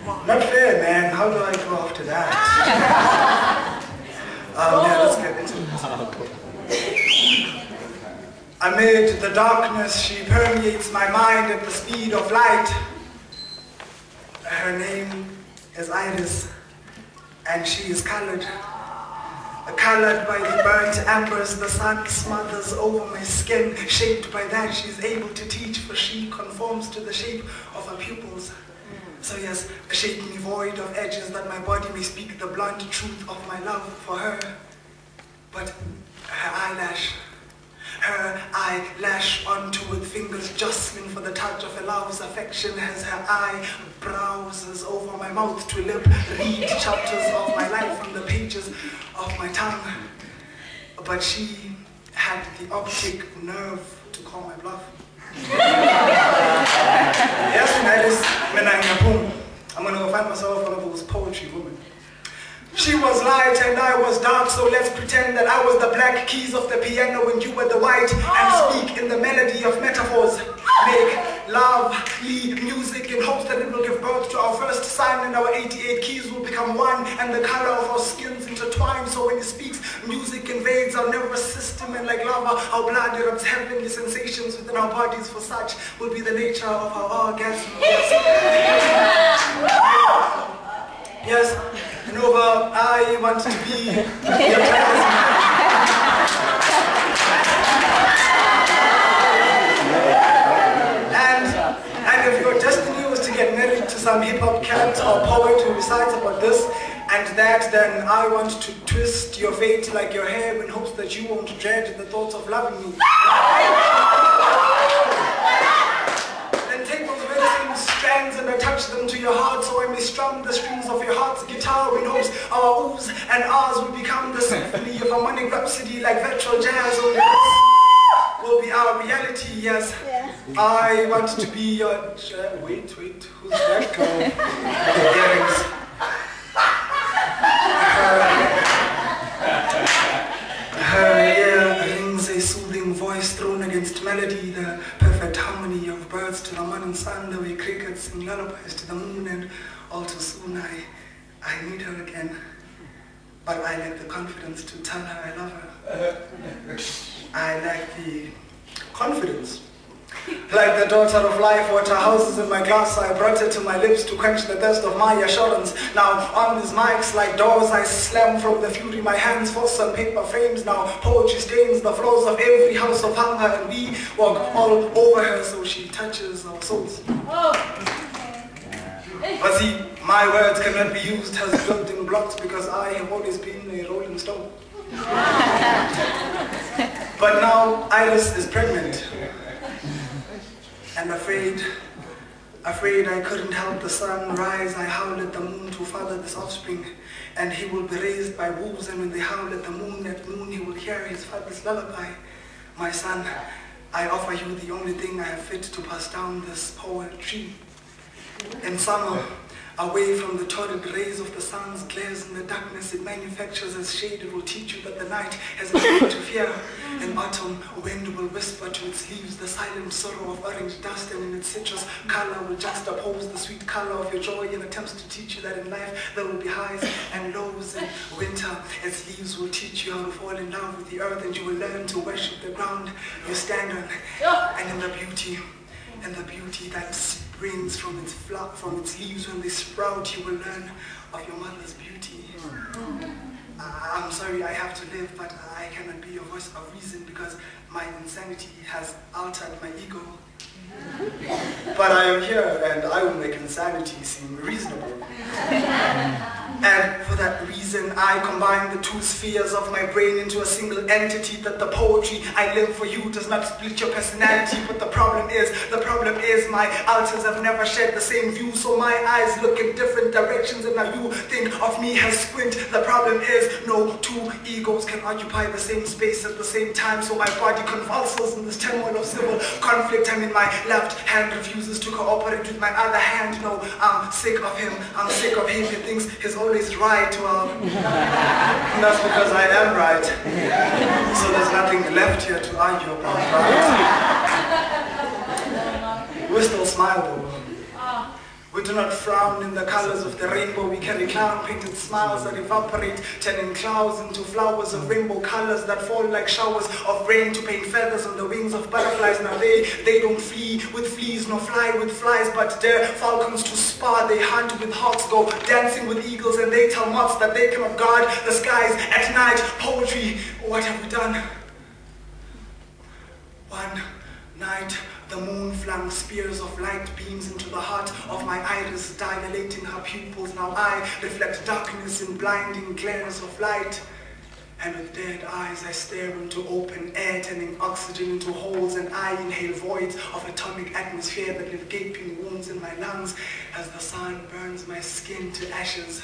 Not fair, man. How do I go after that? Yeah, let's get into this. Amid the darkness, she permeates my mind at the speed of light. Her name is Iris, and she is colored. Colored by the burnt embers the sun smothers over my skin. Shaped by that, she's able to teach, for she conforms to the shape of her pupils. So yes, shape me void of edges, that my body may speak the blunt truth of my love for her. But her eyelash onto with fingers jostling for the touch of a love's affection, as her eye browses over my mouth to lip read chapters of my life from the pages of my tongue. But she had the optic nerve to call my bluff. Yes, I'm going to find myself one of those poetry women. She was light and I was dark, so let's pretend that I was the black keys of the piano and you were the white, and speak in the melody of metaphors. Make lovely music in hopes that it will give birth to our first son, and our 88 keys will become one, and the color of our skins intertwine. So when he speaks, music invades our nervous system, and like lava, our blood erupts heavenly sensations within our bodies, for such will be the nature of our orgasm. Yes, Nova, I want to be your talisman. And if your destiny was to get married to some hip-hop cat or poet who recites about this and that, then I want to twist your fate like your hair in hopes that you won't dread the thoughts of loving me. Then take those very same strands and attach them to your heart, so I may strum the strings of your heart's guitar in hopes our oohs and ahs will become the symphony of a money rhapsody like virtual jazz. Only this will be our reality, yes. I want to be your... Wait, who's that girl? Her ear rings a soothing voice thrown against melody, the perfect harmony of birds to the morning sun, the way crickets sing lullabies to the moon, and all too soon I meet her again. But I lack the confidence to tell her I love her. I lack the confidence. Like the daughter of life, water houses in my glass, I brought it to my lips to quench the thirst of my assurance. Now on these mics like doors I slam from the fury, my hands force on paper frames. Now poetry stains the floors of every house of hunger, and we walk all over her so she touches our souls. But see, my words cannot be used as building blocks because I have always been a rolling stone. But now Iris is pregnant. And afraid I couldn't help the sun rise, I howl at the moon to father this offspring, and he will be raised by wolves, and when they howl at noon he will hear his father's lullaby. My son, I offer you the only thing I have fit to pass down this poetry. In summer, away from the torrid rays of the sun's glares in the darkness it manufactures as shade, it will teach you that the night has a thing to fear. In autumn, wind will whisper to its leaves the silent sorrow of orange dust, and in its citrus color will juxtapose the sweet color of your joy in attempts to teach you that in life there will be highs and lows. In winter, its leaves will teach you how to fall in love with the earth, and you will learn to worship the ground you stand on. And in the beauty that springs from its leaves when they sprout, you will learn of your mother's beauty. I'm sorry I have to live, but I cannot be a voice of reason because my insanity has altered my ego. But I am here and I will make insanity seem reasonable. And for that reason, I combine the two spheres of my brain into a single entity, that the poetry I live for you does not split your personality. But the problem is my alters have never shared the same view, so my eyes look in different directions, and now you think of me as squint. The problem is no two egos can occupy the same space at the same time, so my body convulses in this turmoil of civil conflict. I mean, my left hand refuses to cooperate with my other hand. No, I'm sick of him. I'm sick of him. He thinks he's always right. Well, that's because I am right. So there's nothing left here to argue about, right? We still smile though. We do not frown in the colors of the rainbow. We carry clown-painted smiles that evaporate, turning clouds into flowers of rainbow colors that fall like showers of rain to paint feathers on the wings of butterflies. Now they don't flee with fleas nor fly with flies, but dare falcons to spar. They hunt with hawks, go dancing with eagles, and they tell moths that they cannot guard the skies at night. Poetry, what have we done? One night, the moon flung spears of light beams into the heart of my iris, dilating her pupils. Now I reflect darkness in blinding glares of light. And with dead eyes I stare into open air, turning oxygen into holes, and I inhale voids of atomic atmosphere that leave gaping wounds in my lungs as the sun burns my skin to ashes.